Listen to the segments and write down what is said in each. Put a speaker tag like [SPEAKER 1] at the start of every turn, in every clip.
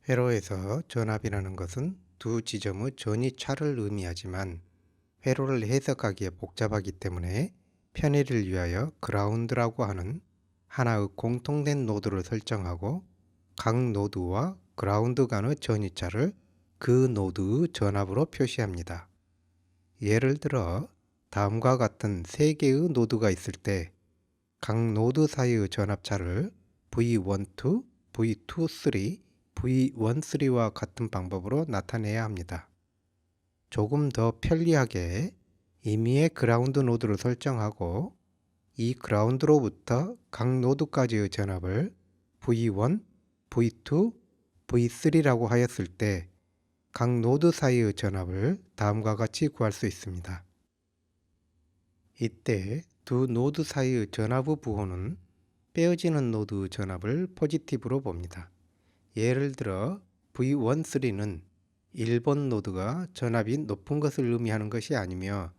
[SPEAKER 1] 회로에서 전압이라는 것은 두 지점의 전이차를 의미하지만 회로를 해석하기에 복잡하기 때문에 편의를 위하여 그라운드라고 하는 하나의 공통된 노드를 설정하고 각 노드와 그라운드 간의 전이차를 그 노드의 전압으로 표시합니다. 예를 들어 다음과 같은 세 개의 노드가 있을 때 각 노드 사이의 전압차를 V12, V23, V13와 같은 방법으로 나타내야 합니다. 조금 더 편리하게 임의의 그라운드 노드를 설정하고 이 그라운드로부터 각 노드까지의 전압을 V1, V2, V3라고 하였을 때 각 노드 사이의 전압을 다음과 같이 구할 수 있습니다. 이때 두 노드 사이의 전압의 부호는 빼어지는 노드의 전압을 포지티브로 봅니다. 예를 들어 V13는 1번 노드가 전압이 높은 것을 의미하는 것이 아니며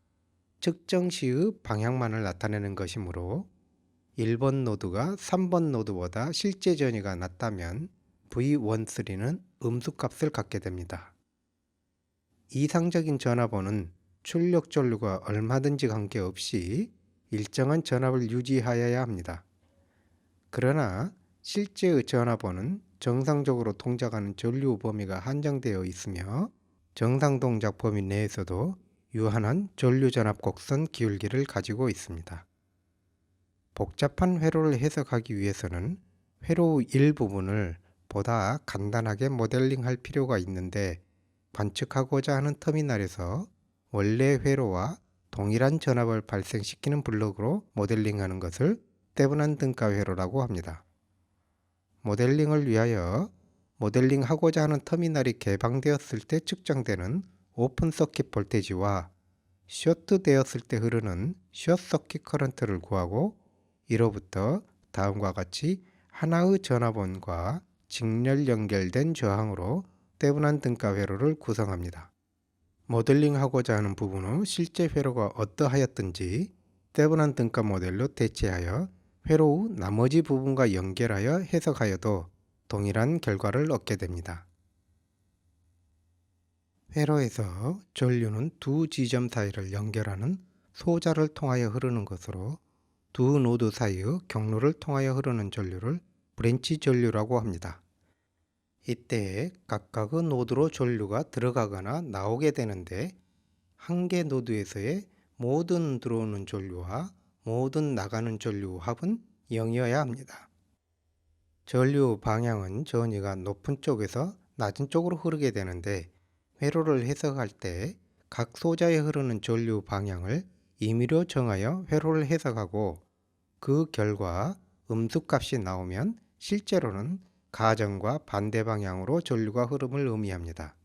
[SPEAKER 1] 측정 시의 방향만을 나타내는 것이므로 1번 노드가 3번 노드보다 실제 전위가 낮다면 V13는 음수값을 갖게 됩니다. 이상적인 전압원은 출력 전류가 얼마든지 관계없이 일정한 전압을 유지하여야 합니다. 그러나 실제의 전압원은 정상적으로 동작하는 전류 범위가 한정되어 있으며 정상 동작 범위 내에서도 유한한 전류 전압 곡선 기울기를 가지고 있습니다. 복잡한 회로를 해석하기 위해서는 회로의 일부분을 보다 간단하게 모델링할 필요가 있는데 관측하고자 하는 터미널에서 원래 회로와 동일한 전압을 발생시키는 블록으로 모델링하는 것을 떼분한 등가 회로라고 합니다. 모델링을 위하여 모델링하고자 하는 터미널이 개방되었을 때 측정되는 오픈 서킷 볼테이지와 셔트 되었을 때 흐르는 숏 서킷 커런트를 구하고 이로부터 다음과 같이 하나의 전압원과 직렬 연결된 저항으로 떼분한 등가 회로를 구성합니다. 모델링하고자 하는 부분은 실제 회로가 어떠하였든지 떼분한 등가 모델로 대체하여 회로의 나머지 부분과 연결하여 해석하여도 동일한 결과를 얻게 됩니다. 회로에서 전류는 두 지점 사이를 연결하는 소자를 통하여 흐르는 것으로 두 노드 사이의 경로를 통하여 흐르는 전류를 브랜치 전류라고 합니다. 이때 각각의 노드로 전류가 들어가거나 나오게 되는데 한 개 노드에서의 모든 들어오는 전류와 모든 나가는 전류 합은 0이어야 합니다. 전류 방향은 전위가 높은 쪽에서 낮은 쪽으로 흐르게 되는데 회로를 해석할 때 각 소자에 흐르는 전류 방향을 임의로 정하여 회로를 해석하고 그 결과 음수값이 나오면 실제로는 가정과 반대 방향으로 전류가 흐름을 의미합니다.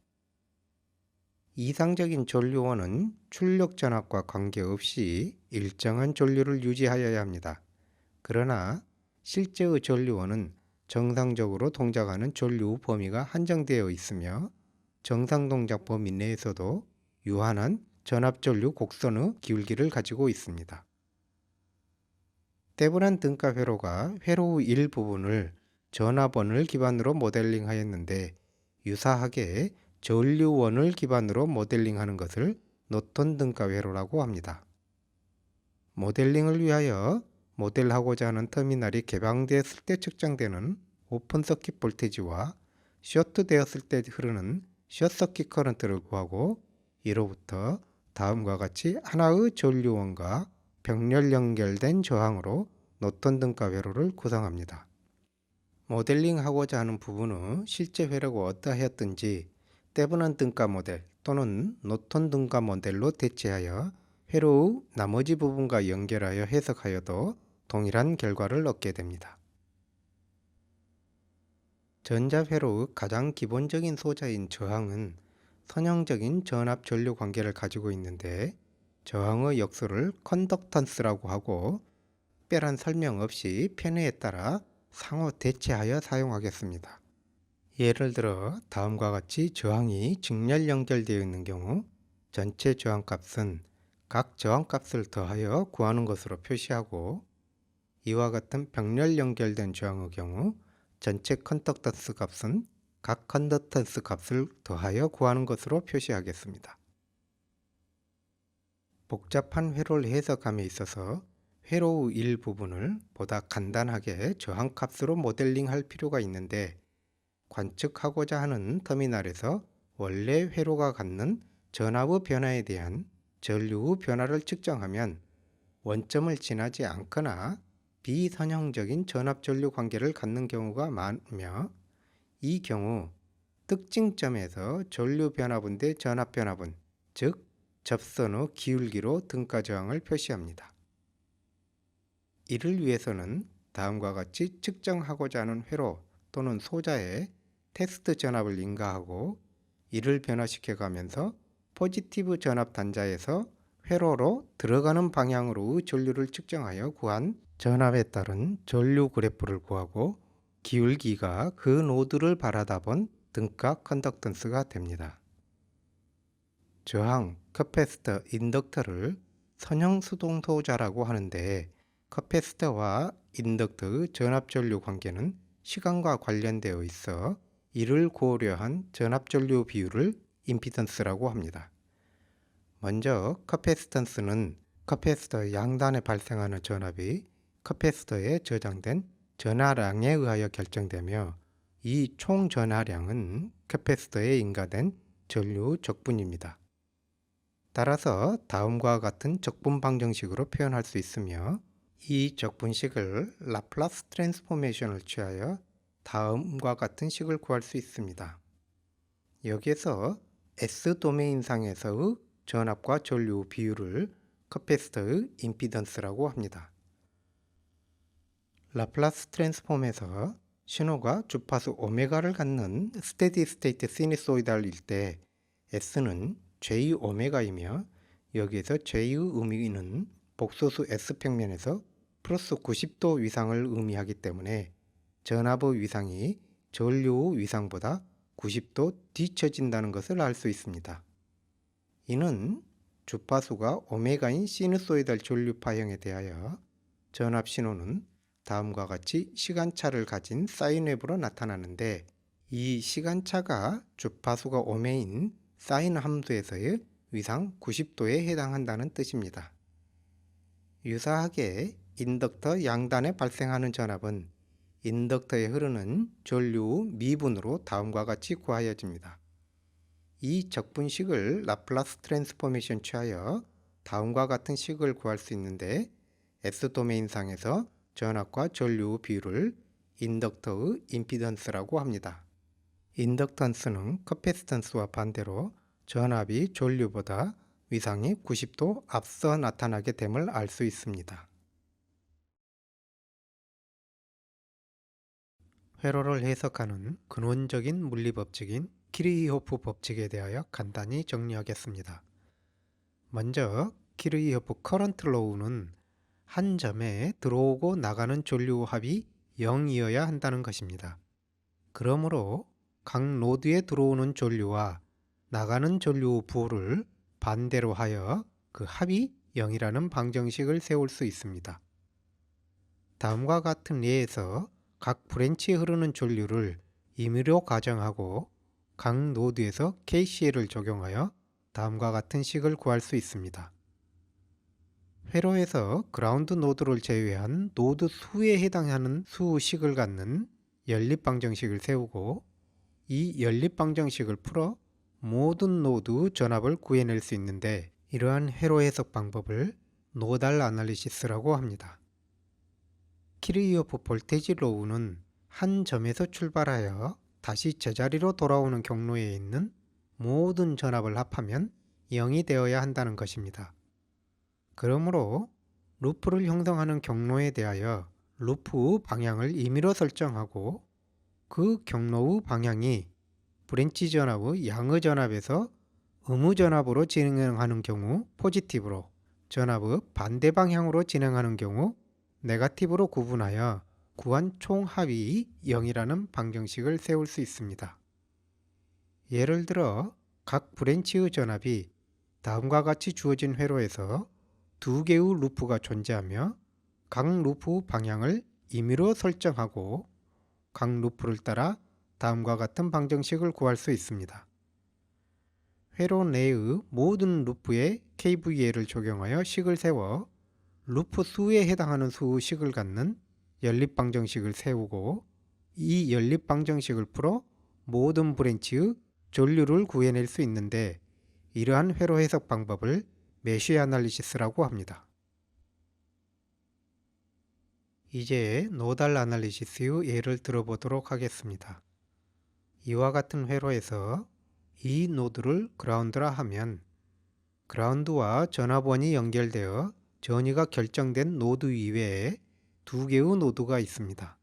[SPEAKER 1] 이상적인 전류원은 출력 전압과 관계없이 일정한 전류를 유지하여야 합니다. 그러나 실제의 전류원은 정상적으로 동작하는 전류 범위가 한정되어 있으며 정상 동작 범위 내에서도 유한한 전압 전류 곡선의 기울기를 가지고 있습니다. 떼분한 등가 회로가 회로의 일부분을 전압원을 기반으로 모델링하였는데 유사하게 전류원을 기반으로 모델링하는 것을 노턴 등가 회로라고 합니다. 모델링을 위하여 모델하고자 하는 터미널이 개방되었을 때 측정되는 오픈 서킷 볼테이지와 셔트 되었을 때 흐르는 숏 서킷 커런트를 구하고 이로부터 다음과 같이 하나의 전류원과 병렬 연결된 저항으로 노턴 등가 회로를 구성합니다. 모델링하고자 하는 부분은 실제 회로가 어떠하였든지 떼분한 등가 모델 또는 노턴 등가 모델로 대체하여 회로의 나머지 부분과 연결하여 해석하여도 동일한 결과를 얻게 됩니다. 전자회로의 가장 기본적인 소자인 저항은 선형적인 전압 전류 관계를 가지고 있는데 저항의 역수를 컨덕턴스라고 하고 특별한 설명 없이 편의에 따라 상호 대체하여 사용하겠습니다. 예를 들어 다음과 같이 저항이 직렬 연결되어 있는 경우 전체 저항값은 각 저항값을 더하여 구하는 것으로 표시하고 이와 같은 병렬 연결된 저항의 경우 전체 컨덕턴스 값은 각 컨덕턴스 값을 더하여 구하는 것으로 표시하겠습니다. 복잡한 회로를 해석함에 있어서 회로의 일부분을 보다 간단하게 저항값으로 모델링할 필요가 있는데, 관측하고자 하는 터미널에서 원래 회로가 갖는 전압의 변화에 대한 전류의 변화를 측정하면 원점을 지나지 않거나 비선형적인 전압-전류 관계를 갖는 경우가 많으며, 이 경우 특징점에서 전류 변화분 대 전압 변화분, 즉 접선의 기울기로 등가 저항을 표시합니다. 이를 위해서는 다음과 같이 측정하고자 하는 회로 또는 소자에 테스트 전압을 인가하고 이를 변화시켜 가면서 포지티브 전압 단자에서 회로로 들어가는 방향으로의 전류를 측정하여 구한 전압에 따른 전류 그래프를 구하고 기울기가 그 노드를 바라다 본 등가 컨덕턴스가 됩니다. 저항, 커패시터, 인덕터를 선형 수동소자라고 하는데, 커패시터와 인덕터의 전압전류 관계는 시간과 관련되어 있어 이를 고려한 전압전류 비율을 임피던스라고 합니다. 먼저 커패시턴스는 커패시터 양단에 발생하는 전압이 커패시터에 저장된 전하량에 의하여 결정되며, 이 총 전하량은 커패시터에 인가된 전류 적분입니다. 따라서 다음과 같은 적분 방정식으로 표현할 수 있으며, 이 적분식을 라플라스 트랜스포메이션을 취하여 다음과 같은 식을 구할 수 있습니다. 여기에서 S 도메인상에서의 전압과 전류 비율을 커패시터의 임피던스라고 합니다. 라플라스 트랜스폼에서 신호가 주파수 오메가를 갖는 스테디 스테이트 시니소이달일 때 S는 J 오메가이며, 여기에서 J의 의미는 복소수 S 평면에서 플러스 90도 위상을 의미하기 때문에 전압의 위상이 전류의 위상보다 90도 뒤처진다는 것을 알 수 있습니다. 이는 주파수가 오메가인 시누소이달 전류파형에 대하여 전압 신호는 다음과 같이 시간차를 가진 사인웨브로 나타나는데, 이 시간차가 주파수가 오메인 사인 함수에서의 위상 90도에 해당한다는 뜻입니다. 유사하게 인덕터 양단에 발생하는 전압은 인덕터에 흐르는 전류 미분으로 다음과 같이 구하여집니다. 이 적분식을 라플라스 트랜스포메이션 취하여 다음과 같은 식을 구할 수 있는데, S 도메인상에서 전압과 전류 비율을 인덕터의 임피던스라고 합니다. 인덕턴스는 커패시턴스와 반대로 전압이 전류보다 위상이 90도 앞서 나타나게 됨을 알 수 있습니다. 회로를 해석하는 근원적인 물리법칙인 키르히호프 법칙에 대하여 간단히 정리하겠습니다. 먼저 키르히호프 커런트 로우는 한 점에 들어오고 나가는 전류 합이 0이어야 한다는 것입니다. 그러므로 각 노드에 들어오는 전류와 나가는 전류 부호를 반대로 하여 그 합이 0이라는 방정식을 세울 수 있습니다. 다음과 같은 예에서 각 브랜치에 흐르는 전류를 임의로 가정하고 각 노드에서 KCL을 적용하여 다음과 같은 식을 구할 수 있습니다. 회로에서 그라운드 노드를 제외한 노드 수에 해당하는 수식을 갖는 연립방정식을 세우고, 이 연립방정식을 풀어 모든 노드 전압을 구해낼 수 있는데, 이러한 회로 해석 방법을 노달 아날리시스라고 합니다. 키르히호프 볼테지 로우는 한 점에서 출발하여 다시 제자리로 돌아오는 경로에 있는 모든 전압을 합하면 0이 되어야 한다는 것입니다. 그러므로 루프를 형성하는 경로에 대하여 루프의 방향을 임의로 설정하고, 그 경로의 방향이 브랜치 전압의 양의 전압에서 음의 전압으로 진행하는 경우 포지티브로, 전압의 반대 방향으로 진행하는 경우 네거티브로 구분하여 구한 총 합이 0이라는 방정식을 세울 수 있습니다. 예를 들어 각 브랜치의 전압이 다음과 같이 주어진 회로에서 두 개의 루프가 존재하며, 각 루프 방향을 임의로 설정하고 각 루프를 따라 다음과 같은 방정식을 구할 수 있습니다. 회로 내의 모든 루프에 KVL을 적용하여 식을 세워 루프 수에 해당하는 수의 식을 갖는 연립방정식을 세우고 이 연립방정식을 풀어 모든 브랜치의 전류를 구해낼 수 있는데 이러한 회로 해석 방법을 메쉬 아날리시스라고 합니다. 이제 노달 아날리시스의 예를 들어보도록 하겠습니다. 이와 같은 회로에서 이 노드를 그라운드라 하면 그라운드와 전압원이 연결되어 전위가 결정된 노드 이외에 두 개의 노드가 있습니다.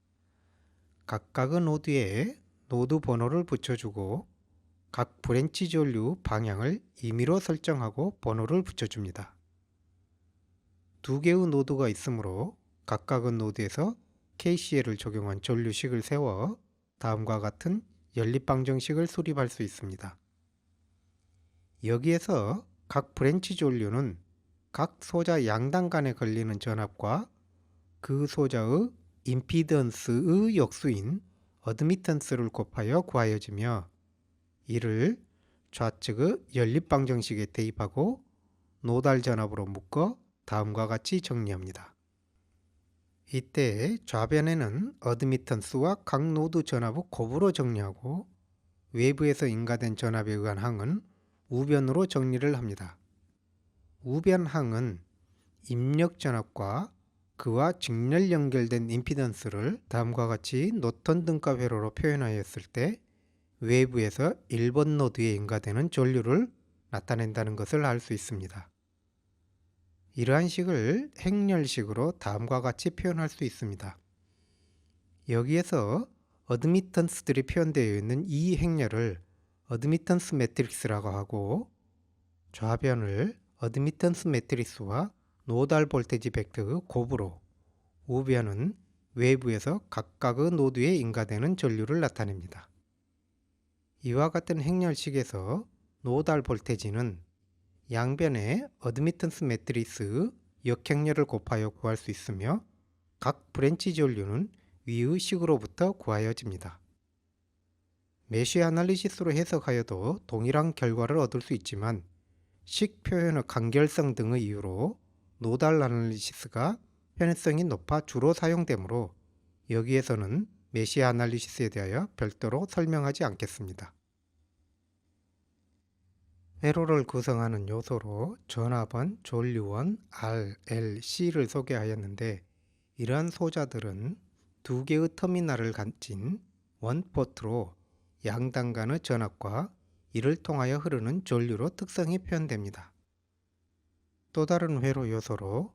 [SPEAKER 1] 각각의 노드에 노드 번호를 붙여주고 각 브랜치 전류 방향을 임의로 설정하고 번호를 붙여줍니다. 두 개의 노드가 있으므로 각각의 노드에서 KCL을 적용한 전류식을 세워 다음과 같은 연립방정식을 수립할 수 있습니다. 여기에서 각 브랜치 전류는 각 소자 양당 간에 걸리는 전압과 그 소자의 임피던스의 역수인 어드미턴스를 곱하여 구하여지며 이를 좌측의 연립방정식에 대입하고 노달 전압으로 묶어 다음과 같이 정리합니다. 이때 좌변에는 어드미턴스와 각 노드 전압을 곱으로 정리하고 외부에서 인가된 전압에 의한 항은 우변으로 정리를 합니다. 우변 항은 입력 전압과 그와 직렬 연결된 임피던스를 다음과 같이 노턴 등가 회로로 표현하였을 때 외부에서 1번 노드에 인가되는 전류를 나타낸다는 것을 알 수 있습니다. 이러한 식을 행렬식으로 다음과 같이 표현할 수 있습니다. 여기에서 어드미턴스들이 표현되어 있는 이 행렬을 어드미턴스 매트릭스라고 하고 좌변을 어드미턴스 매트릭스와 노달 볼테지 벡터의 곱으로 우변은 외부에서 각각의 노드에 인가되는 전류를 나타냅니다. 이와 같은 행렬식에서 노달 볼테지는 양변의 어드미턴스 매트리스의 역행렬을 곱하여 구할 수 있으며 각 브랜치 전류는 위의 식으로부터 구하여집니다. 메쉬 아날리시스로 해석하여도 동일한 결과를 얻을 수 있지만 식 표현의 간결성 등의 이유로 노달 아날리시스가 편의성이 높아 주로 사용되므로 여기에서는 메쉬 아날리시스에 대하여 별도로 설명하지 않겠습니다. 회로를 구성하는 요소로 전압원, 전류원, R, L, C를 소개하였는데 이러한 소자들은 두 개의 터미널을 가진 원포트로 양당 간의 전압과 이를 통하여 흐르는 전류로 특성이 표현됩니다. 또 다른 회로 요소로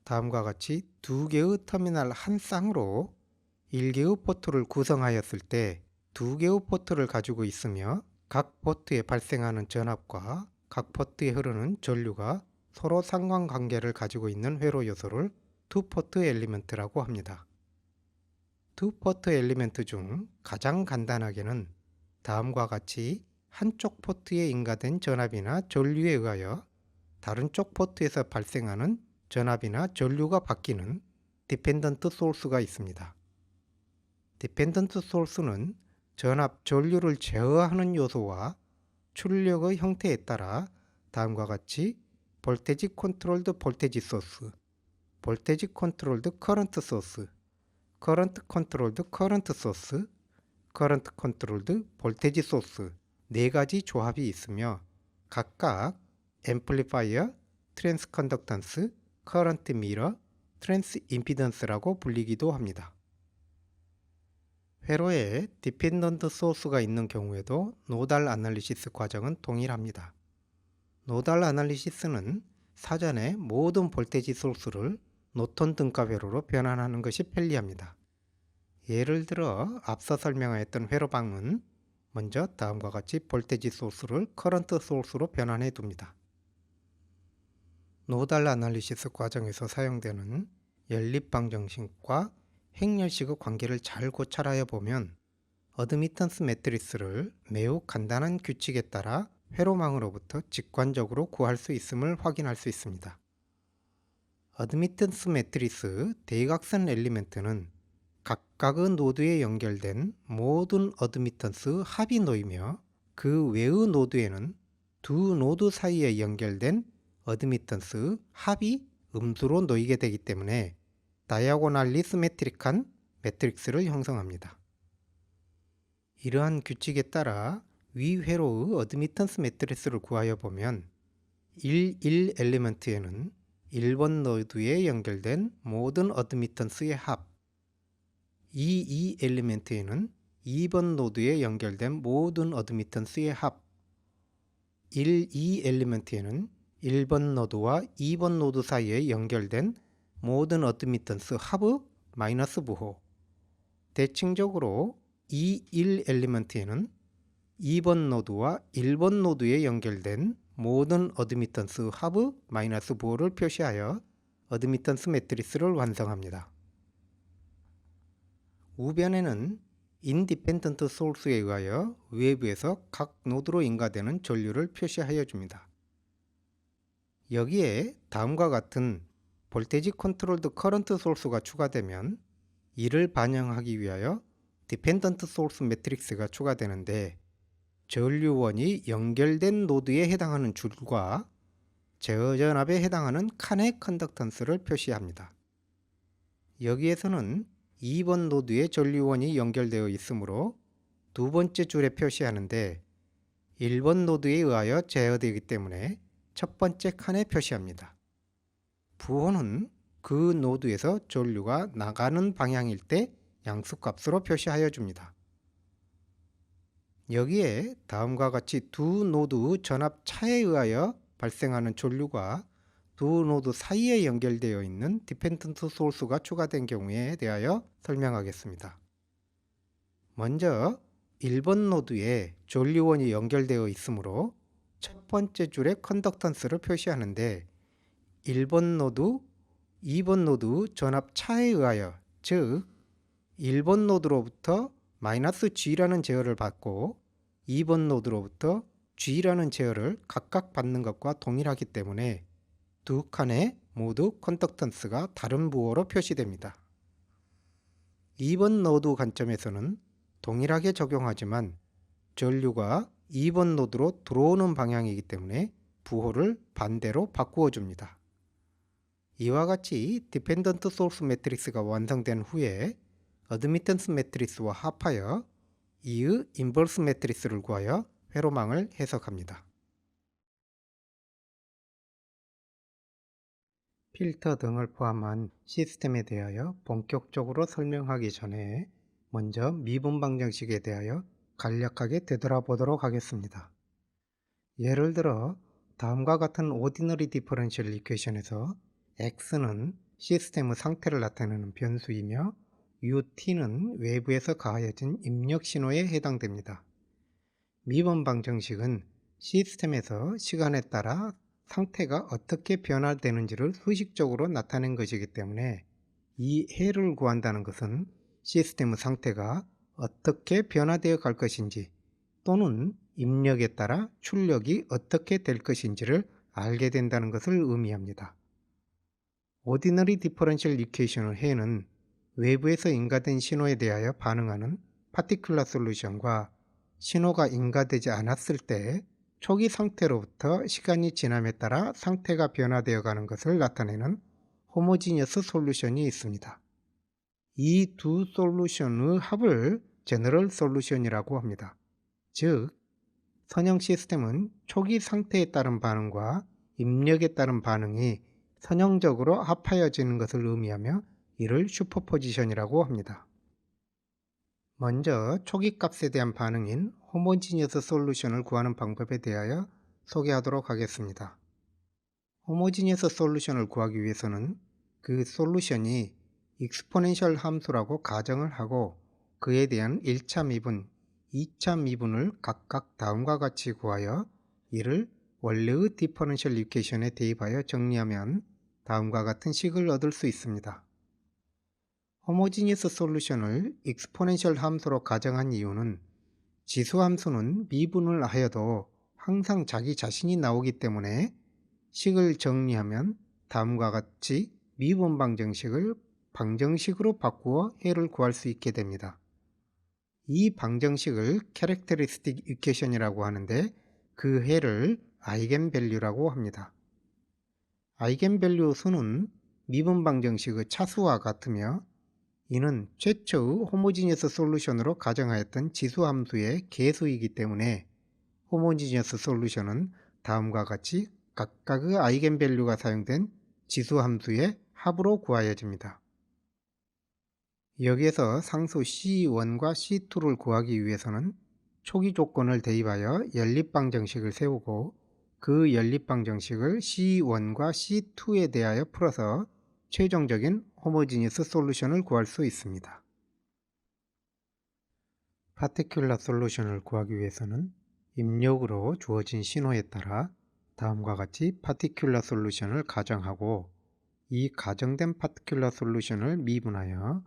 [SPEAKER 1] 다음과 같이 두 개의 터미널 한 쌍으로 1개의 포트를 구성하였을 때 두 개의 포트를 가지고 있으며 각 포트에 발생하는 전압과 각 포트에 흐르는 전류가 서로 상관관계를 가지고 있는 회로 요소를 투포트 엘리먼트라고 합니다. 투포트 엘리먼트 중 가장 간단하게는 다음과 같이 한쪽 포트에 인가된 전압이나 전류에 의하여 다른 쪽 포트에서 발생하는 전압이나 전류가 바뀌는 디펜던트 소스가 있습니다. 디펜던트 소스는 전압, 전류를 제어하는 요소와 출력의 형태에 따라 다음과 같이 볼테지 컨트롤드 볼테지 소스, 볼테지 컨트롤드 커런트 소스, 커런트 컨트롤드 커런트 소스, 커런트 컨트롤드 볼테지 소스 네 가지 조합이 있으며 각각 앰플리파이어, 트랜스 컨덕턴스, 커런트 미러, 트랜스 임피던스라고 불리기도 합니다. 회로에 디펜던트 소스가 있는 경우에도 노달 아날리시스 과정은 동일합니다. 노달 아날리시스는 사전에 모든 볼테지 소스를 노턴 등가 회로로 변환하는 것이 편리합니다. 예를 들어 앞서 설명하였던 회로방은 먼저 다음과 같이 볼테지 소스를 커런트 소스로 변환해 둡니다. 노달 아날리시스 과정에서 사용되는 연립방정식과 행렬식의 관계를 잘 고찰하여 보면 어드미턴스 매트리스를 매우 간단한 규칙에 따라 회로망으로부터 직관적으로 구할 수 있음을 확인할 수 있습니다. 어드미턴스 매트리스 대각선 엘리멘트는 각각의 노드에 연결된 모든 어드미턴스 합이 놓이며 그 외의 노드에는 두 노드 사이에 연결된 어드미턴스 합이 음수로 놓이게 되기 때문에 다이아고널리 시메트릭한 매트릭스를 형성합니다. 이러한 규칙에 따라 위 회로의 어드미턴스 매트리스를 구하여 보면 1, 엘리먼트에는 1번 노드에 연결된 모든 어드미턴스의 합, 2 엘리먼트에는 2번 노드에 연결된 모든 어드미턴스의 합, 2 엘리먼트에는 1번 노드와 2번 노드 사이에 연결된 모든 어드미턴스 합의 마이너스 부호, 대칭적으로 1 엘리먼트에는 2번 노드와 1번 노드에 연결된 모든 어드미턴스 합의 마이너스 부호를 표시하여 어드미턴스 매트리스를 완성합니다. 우변에는 인디펜던트 소스에 의하여 외부에서 각 노드로 인가되는 전류를 표시하여 줍니다. 여기에 다음과 같은 볼테지 컨트롤드 커런트 소스가 추가되면 이를 반영하기 위하여 디펜던트 소스 매트릭스가 추가되는데 전류원이 연결된 노드에 해당하는 줄과 제어 전압에 해당하는 칸의 컨덕턴스를 표시합니다. 여기에서는 2번 노드에 전류원이 연결되어 있으므로 두 번째 줄에 표시하는데 1번 노드에 의하여 제어되기 때문에 첫 번째 칸에 표시합니다. 부호는 그 노드에서 전류가 나가는 방향일 때 양수값으로 표시하여 줍니다. 여기에 다음과 같이 두 노드의 전압 차에 의하여 발생하는 전류가 두 노드 사이에 연결되어 있는 디펜던트 소스가 추가된 경우에 대하여 설명하겠습니다. 먼저 1번 노드에 전류원이 연결되어 있으므로 첫 번째 줄에 컨덕턴스를 표시하는데 1번 노드, 2번 노드 전압 차에 의하여, 즉 1번 노드로부터 마이너스 G라는 제어를 받고 2번 노드로부터 G라는 제어를 각각 받는 것과 동일하기 때문에 두 칸에 모두 컨덕턴스가 다른 부호로 표시됩니다. 2번 노드 관점에서는 동일하게 적용하지만 전류가 2번 노드로 들어오는 방향이기 때문에 부호를 반대로 바꾸어 줍니다. 이와 같이 디펜던트 소스 매트릭스가 완성된 후에 어드미턴스 매트리스와 합하여 이의 인버스 매트리스를 구하여 회로망을 해석합니다. 필터 등을 포함한 시스템에 대하여 본격적으로 설명하기 전에 먼저 미분 방정식에 대하여 간략하게 되돌아보도록 하겠습니다. 예를 들어 다음과 같은 오디너리 디퍼런셜 이퀘이션에서 x는 시스템의 상태를 나타내는 변수이며 ut는 외부에서 가하여진 입력 신호에 해당됩니다. 미분 방정식은 시스템에서 시간에 따라 상태가 어떻게 변화되는지를 수식적으로 나타낸 것이기 때문에 이 해를 구한다는 것은 시스템의 상태가 어떻게 변화되어 갈 것인지 또는 입력에 따라 출력이 어떻게 될 것인지를 알게 된다는 것을 의미합니다. 오디너리 디퍼런셜 이퀘이션의 해는 외부에서 인가된 신호에 대하여 반응하는 파티큘러 솔루션과 신호가 인가되지 않았을 때 초기 상태로부터 시간이 지남에 따라 상태가 변화되어 가는 것을 나타내는 호모지니어스 솔루션이 있습니다. 이 두 솔루션의 합을 제너럴 솔루션이라고 합니다. 즉, 선형 시스템은 초기 상태에 따른 반응과 입력에 따른 반응이 선형적으로 합하여지는 것을 의미하며 이를 슈퍼포지션이라고 합니다. 먼저 초기 값에 대한 반응인 호모지니어스 솔루션을 구하는 방법에 대하여 소개하도록 하겠습니다. 호모지니어스 솔루션을 구하기 위해서는 그 솔루션이 익스포넨셜 함수라고 가정을 하고 그에 대한 1차 미분, 2차 미분을 각각 다음과 같이 구하여 이를 원래의 디퍼런셜 이퀘이션에 대입하여 정리하면 다음과 같은 식을 얻을 수 있습니다. 호모지니어스 솔루션을 익스포넨셜 함수로 가정한 이유는 지수함수는 미분을 하여도 항상 자기 자신이 나오기 때문에 식을 정리하면 다음과 같이 미분 방정식을 방정식으로 바꾸어 해를 구할 수 있게 됩니다. 이 방정식을 캐릭터리스틱 이퀘션이라고 하는데 그 해를 아이겐밸류라고 합니다. 아이겐밸류 수는 미분 방정식의 차수와 같으며 이는 최초의 호모지니어스 솔루션으로 가정하였던 지수함수의 개수이기 때문에 호모지니어스 솔루션은 다음과 같이 각각의 아이겐밸류가 사용된 지수함수의 합으로 구하여집니다. 여기에서 상수 C1과 C2를 구하기 위해서는 초기 조건을 대입하여 연립방정식을 세우고 그 연립방정식을 C1과 C2에 대하여 풀어서 최종적인 호모지니어스 솔루션을 구할 수 있습니다. 파티큘러 솔루션을 구하기 위해서는 입력으로 주어진 신호에 따라 다음과 같이 파티큘러 솔루션을 가정하고 이 가정된 파티큘러 솔루션을 미분하여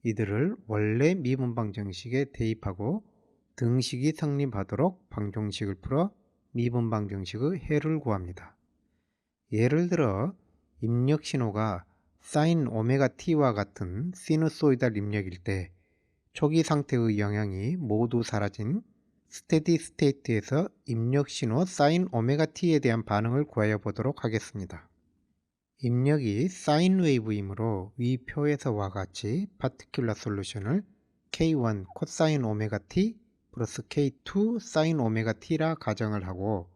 [SPEAKER 1] 이들을 원래 미분 방정식에 대입하고 등식이 성립하도록 방정식을 풀어 미분 방정식의 해를 구합니다. 예를 들어 입력 신호가 sin 오메가 t와 같은 시누소이달 입력일 때 초기 상태의 영향이 모두 사라진 스테디 스테이트에서 입력 신호 sin 오메가 t에 대한 반응을 구하여 보도록 하겠습니다. 입력이 사인 웨이브이므로 위 표에서와 같이 파티큘러 솔루션을 K1 코사인 오메가 t 플러스 K2 사인 오메가 t라 가정을 하고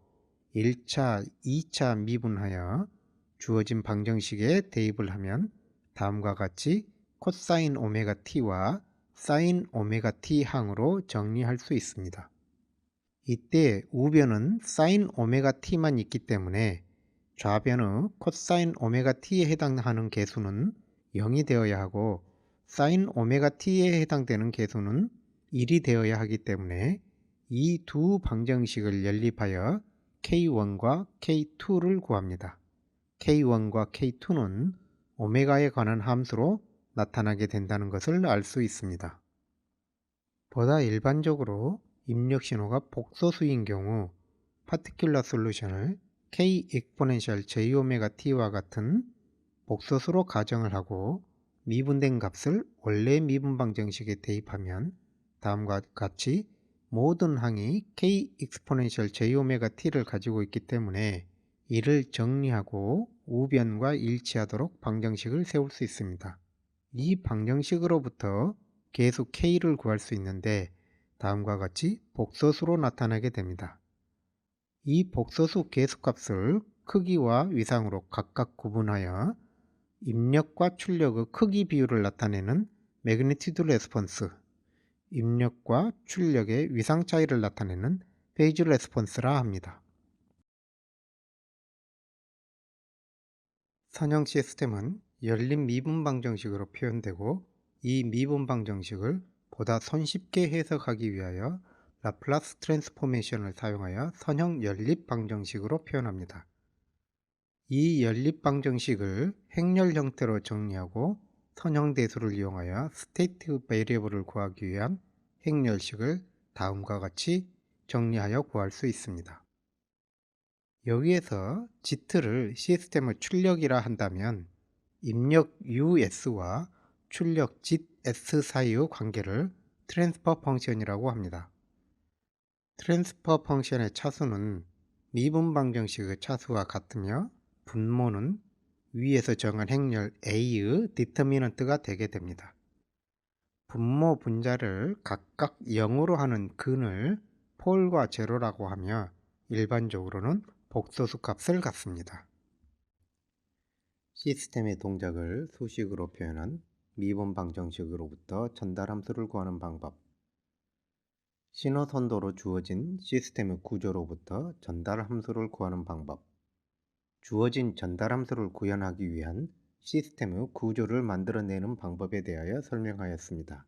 [SPEAKER 1] 1차, 2차 미분하여 주어진 방정식에 대입을 하면 다음과 같이 코사인 오메가 t와 사인 오메가 t 항으로 정리할 수 있습니다. 이때 우변은 사인 오메가 t만 있기 때문에 좌변의 코사인 오메가 t에 해당하는 개수는 0이 되어야 하고 사인 오메가 t에 해당되는 개수는 1이 되어야 하기 때문에 이 두 방정식을 연립하여 K1과 K2를 구합니다. K1과 K2는 오메가에 관한 함수로 나타나게 된다는 것을 알 수 있습니다. 보다 일반적으로 입력 신호가 복소수인 경우 파티큘러 솔루션을 K exponential j 오메가 t와 같은 복소수로 가정을 하고 미분된 값을 원래 미분 방정식에 대입하면 다음과 같이 모든 항이 K exponential j 오메가 t를 가지고 있기 때문에 이를 정리하고 우변과 일치하도록 방정식을 세울 수 있습니다. 이 방정식으로부터 계수 K를 구할 수 있는데 다음과 같이 복소수로 나타나게 됩니다. 이 복소수 계수값을 크기와 위상으로 각각 구분하여 입력과 출력의 크기 비율을 나타내는 매그니튜드 레스폰스, 입력과 출력의 위상 차이를 나타내는 페이즈 레스폰스라 합니다. 선형 시스템은 열린 미분 방정식으로 표현되고 이 미분 방정식을 보다 손쉽게 해석하기 위하여 라플라스 트랜스포메이션을 사용하여 선형 연립 방정식으로 표현합니다. 이 연립 방정식을 행렬 형태로 정리하고 선형 대수를 이용하여 스테이트 베리어블을 구하기 위한 행렬식을 다음과 같이 정리하여 구할 수 있습니다. 여기에서 G를 시스템의 출력이라 한다면 입력 US와 출력 GS 사이의 관계를 트랜스퍼 펑션이라고 합니다. 트랜스퍼 펑션의 차수는 미분 방정식의 차수와 같으며 분모는 위에서 정한 행렬 A의 디터미넌트가 되게 됩니다. 분모 분자를 각각 0으로 하는 근을 폴과 제로라고 하며 일반적으로는 복소수 값을 갖습니다. 시스템의 동작을 수식으로 표현한 미분 방정식으로부터 전달함수를 구하는 방법. 신호 선도로 주어진 시스템의 구조로부터 전달함수를 구하는 방법. 주어진 전달함수를 구현하기 위한 시스템의 구조를 만들어내는 방법에 대하여 설명하였습니다.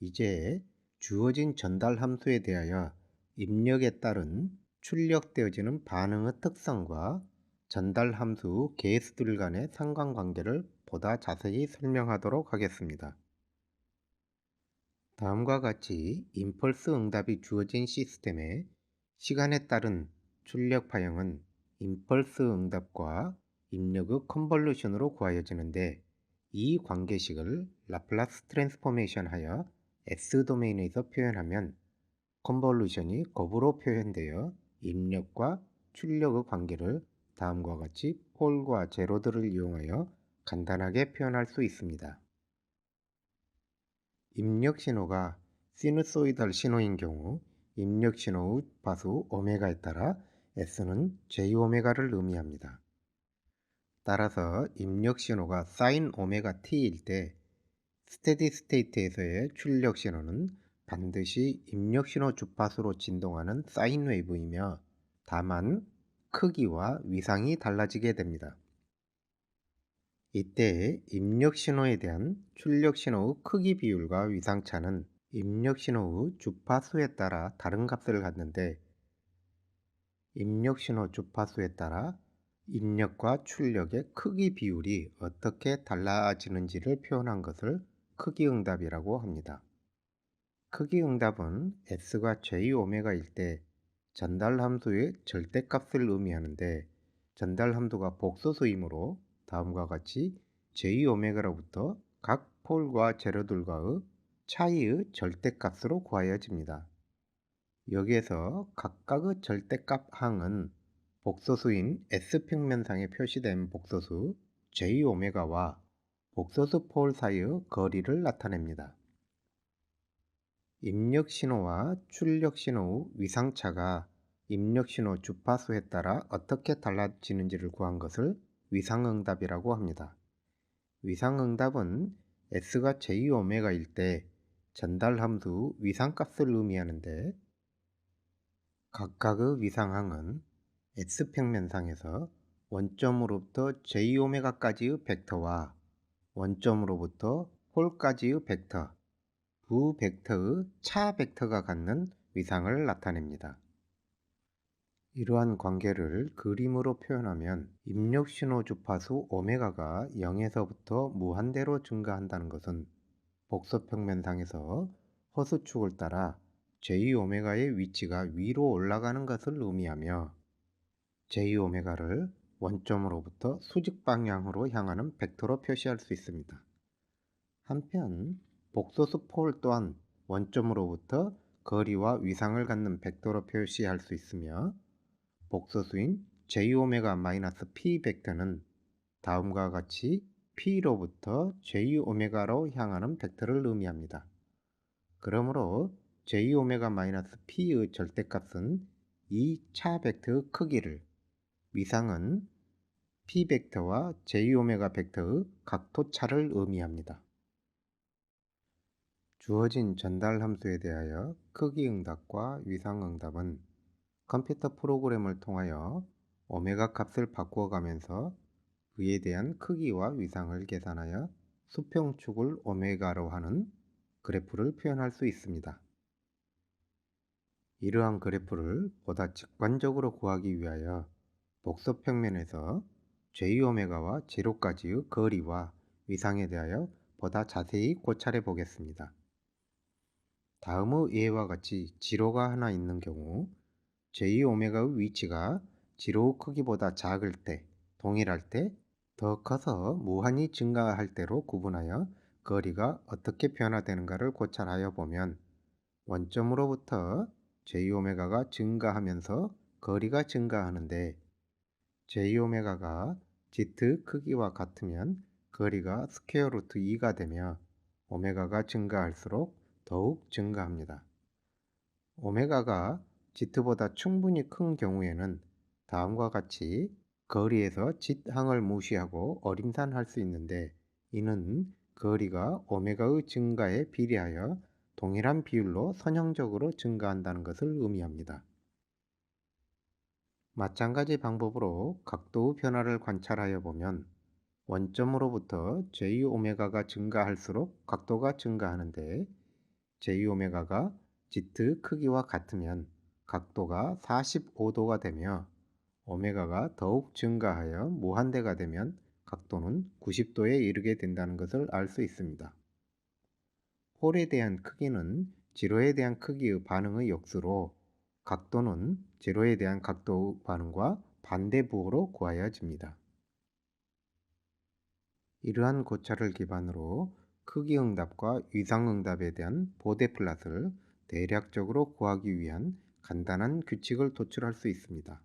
[SPEAKER 1] 이제 주어진 전달함수에 대하여 입력에 따른 출력되어지는 반응의 특성과 전달함수 개수들 간의 상관관계를 보다 자세히 설명하도록 하겠습니다. 다음과 같이 임펄스 응답이 주어진 시스템의 시간에 따른 출력 파형은 임펄스 응답과 입력의 컨볼루션으로 구하여지는데 이 관계식을 라플라스 트랜스포메이션 하여 S 도메인에서 표현하면 컨볼루션이 곱으로 표현되어 입력과 출력의 관계를 다음과 같이 폴과 제로들을 이용하여 간단하게 표현할 수 있습니다. 입력 신호가 시누소이달 신호인 경우 입력 신호의 파수 오메가에 따라 S는 J오메가를 의미합니다. 따라서 입력 신호가 사인 오메가 t일 때 스테디 스테이트에서의 출력 신호는 반드시 입력 신호 주파수로 진동하는 사인 웨이브이며 다만 크기와 위상이 달라지게 됩니다. 이때 입력 신호에 대한 출력 신호의 크기 비율과 위상차는 입력 신호의 주파수에 따라 다른 값을 갖는데 입력 신호 주파수에 따라 입력과 출력의 크기 비율이 어떻게 달라지는지를 표현한 것을 크기응답이라고 합니다. 크기응답은 S가 J오메가일 때 전달함수의 절대값을 의미하는데 전달함수가 복소수이므로 다음과 같이 J오메가로부터 각 폴과 재료들과의 차이의 절대값으로 구하여집니다. 여기에서 각각의 절대값 항은 복소수인 S평면상에 표시된 복소수 J오메가와 복소수 폴 사이의 거리를 나타냅니다. 입력 신호와 출력 신호의 위상차가 입력 신호 주파수에 따라 어떻게 달라지는지를 구한 것을 위상응답이라고 합니다. 위상응답은 S가 J오메가일 때 전달함수 위상값을 의미하는데 각각의 위상항은 S평면상에서 원점으로부터 J오메가까지의 벡터와 원점으로부터 폴까지의 벡터, 두 벡터의 차 벡터가 갖는 위상을 나타냅니다. 이러한 관계를 그림으로 표현하면 입력 신호 주파수 오메가가 0에서부터 무한대로 증가한다는 것은 복소평면상에서 허수축을 따라 J오메가의 위치가 위로 올라가는 것을 의미하며 J오메가를 원점으로부터 수직 방향으로 향하는 벡터로 표시할 수 있습니다. 한편 복소수 폴 또한 원점으로부터 거리와 위상을 갖는 벡터로 표시할 수 있으며 복소수인 J오메가-P 벡터는 다음과 같이 P로부터 J오메가로 향하는 벡터를 의미합니다. 그러므로 J오메가-P의 절대값은 이 차 벡터의 크기를, 위상은 P 벡터와 J오메가 벡터의 각도차를 의미합니다. 주어진 전달함수에 대하여 크기응답과 위상응답은 컴퓨터 프로그램을 통하여 오메가 값을 바꾸어가면서 그에 대한 크기와 위상을 계산하여 수평축을 오메가로 하는 그래프를 표현할 수 있습니다. 이러한 그래프를 보다 직관적으로 구하기 위하여 복소평면에서 J오메가와 제로까지의 거리와 위상에 대하여 보다 자세히 고찰해 보겠습니다. 다음의 예와 같이 지로가 하나 있는 경우 J오메가의 위치가 지로의 크기보다 작을 때, 동일할 때, 더 커서 무한히 증가할 때로 구분하여 거리가 어떻게 변화되는가를 고찰하여 보면 원점으로부터 J오메가가 증가하면서 거리가 증가하는데 J오메가가 Z 크기와 같으면 거리가 스퀘어 루트 2가 되며 오메가가 증가할수록 더욱 증가합니다. 오메가가 Z보다 충분히 큰 경우에는 다음과 같이 거리에서 Z항을 무시하고 어림산할 수 있는데 이는 거리가 오메가의 증가에 비례하여 동일한 비율로 선형적으로 증가한다는 것을 의미합니다. 마찬가지 방법으로 각도의 변화를 관찰하여 보면 원점으로부터 J오메가가 증가할수록 각도가 증가하는데 J오메가가 Z 크기와 같으면 각도가 45도가 되며 오메가가 더욱 증가하여 무한대가 되면 각도는 90도에 이르게 된다는 것을 알 수 있습니다. 홀에 대한 크기는 지로에 대한 크기의 반응의 역수로 각도는 제로에 대한 각도의 반응과 반대부호로 구하여집니다. 이러한 고찰을 기반으로 크기 응답과 위상 응답에 대한 보대플랫을 대략적으로 구하기 위한 간단한 규칙을 도출할 수 있습니다.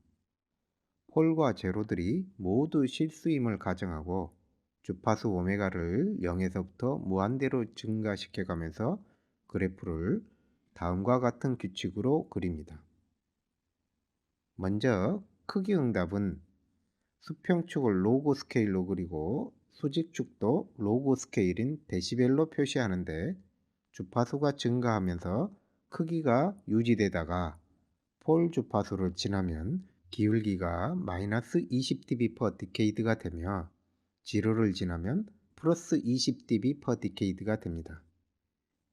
[SPEAKER 1] 폴과 제로들이 모두 실수임을 가정하고 주파수 오메가를 0에서부터 무한대로 증가시켜가면서 그래프를 다음과 같은 규칙으로 그립니다. 먼저 크기 응답은 수평축을 로그 스케일로 그리고 수직축도 로그 스케일인 데시벨로 표시하는데 주파수가 증가하면서 크기가 유지되다가 폴 주파수를 지나면 기울기가 마이너스 20dB per decade가 되며 지로를 지나면 플러스 20dB per decade가 됩니다.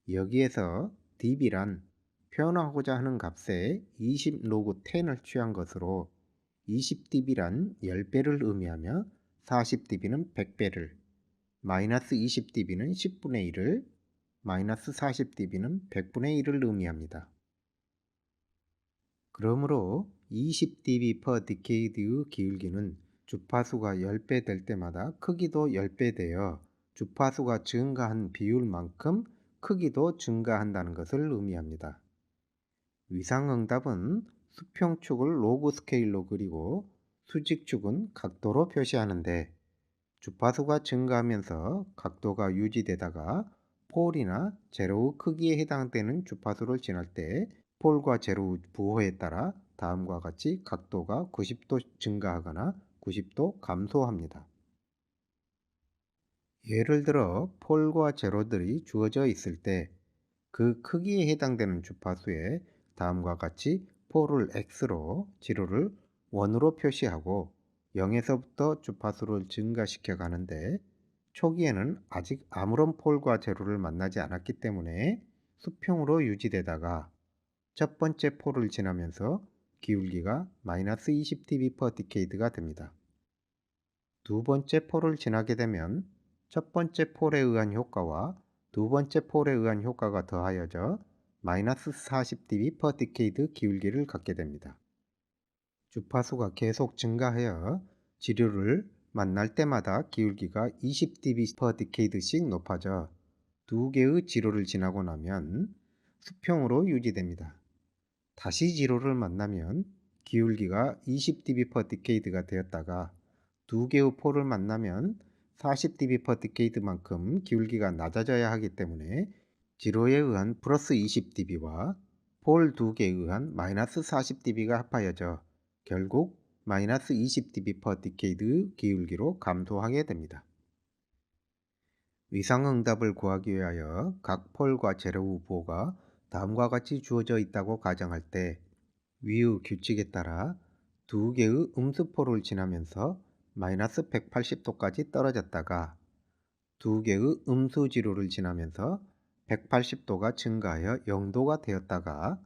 [SPEAKER 1] 여기에서 dB란 표현하고자 하는 값에 20 로그 10을 취한 것으로 20dB란 10배를 의미하며 40dB는 100배를, 마이너스 20dB는 10분의 1을, 마이너스 40dB는 100분의 1을 의미합니다. 그러므로 20dB per decade의 기울기는 주파수가 10배 될 때마다 크기도 10배 되어 주파수가 증가한 비율만큼 크기도 증가한다는 것을 의미합니다. 위상응답은 수평축을 로그 스케일로 그리고 수직축은 각도로 표시하는데 주파수가 증가하면서 각도가 유지되다가 폴이나 제로의 크기에 해당되는 주파수를 지날 때 폴과 제로의 부호에 따라 다음과 같이 각도가 90도 증가하거나 90도 감소합니다. 예를 들어 폴과 제로들이 주어져 있을 때 그 크기에 해당되는 주파수에 다음과 같이 폴을 X로 지로를 1으로 표시하고 0에서부터 주파수를 증가시켜 가는데 초기에는 아직 아무런 폴과 제로를 만나지 않았기 때문에 수평으로 유지되다가 첫 번째 폴을 지나면서 기울기가 마이너스 20dB per decade가 됩니다. 두 번째 폴을 지나게 되면 첫 번째 폴에 의한 효과와 두 번째 폴에 의한 효과가 더하여져 마이너스 40dB per decade 기울기를 갖게 됩니다. 주파수가 계속 증가하여 지류를 만날 때마다 기울기가 20dB per decade씩 높아져 두 개의 지로를 지나고 나면 수평으로 유지됩니다. 다시 지로를 만나면 기울기가 20dB per decade가 되었다가 두 개의 폴을 만나면 40dB per decade만큼 기울기가 낮아져야 하기 때문에 지로에 의한 플러스 20dB와 폴 두 개에 의한 마이너스 40dB가 합하여져 결국 마이너스 20dB per decade의 기울기로 감소하게 됩니다. 위상응답을 구하기 위하여 각 폴과 제로의 부호가 다음과 같이 주어져 있다고 가정할 때 위의 규칙에 따라 두 개의 음수포를 지나면서 마이너스 180도까지 떨어졌다가 두 개의 음수 지로를 지나면서 180도가 증가하여 0도가 되었다가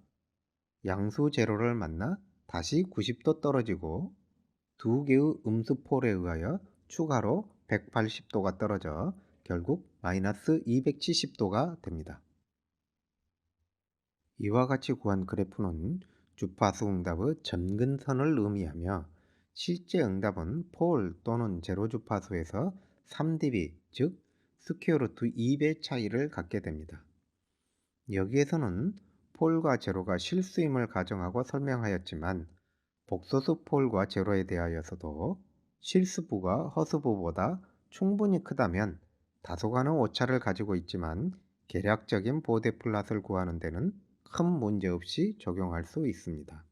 [SPEAKER 1] 양수 제로를 만나 다시 90도 떨어지고 두 개의 음수폴에 의하여 추가로 180도가 떨어져 결국 마이너스 270도가 됩니다. 이와 같이 구한 그래프는 주파수 응답의 점근선을 의미하며 실제 응답은 폴 또는 제로 주파수에서 3dB 즉 스퀘어 루트 2배 차이를 갖게 됩니다. 여기에서는 폴과 제로가 실수임을 가정하고 설명하였지만 복소수 폴과 제로에 대하여서도 실수부가 허수부보다 충분히 크다면 다소간의 오차를 가지고 있지만 계략적인 보대 플랫을 구하는 데는 큰 문제 없이 적용할 수 있습니다.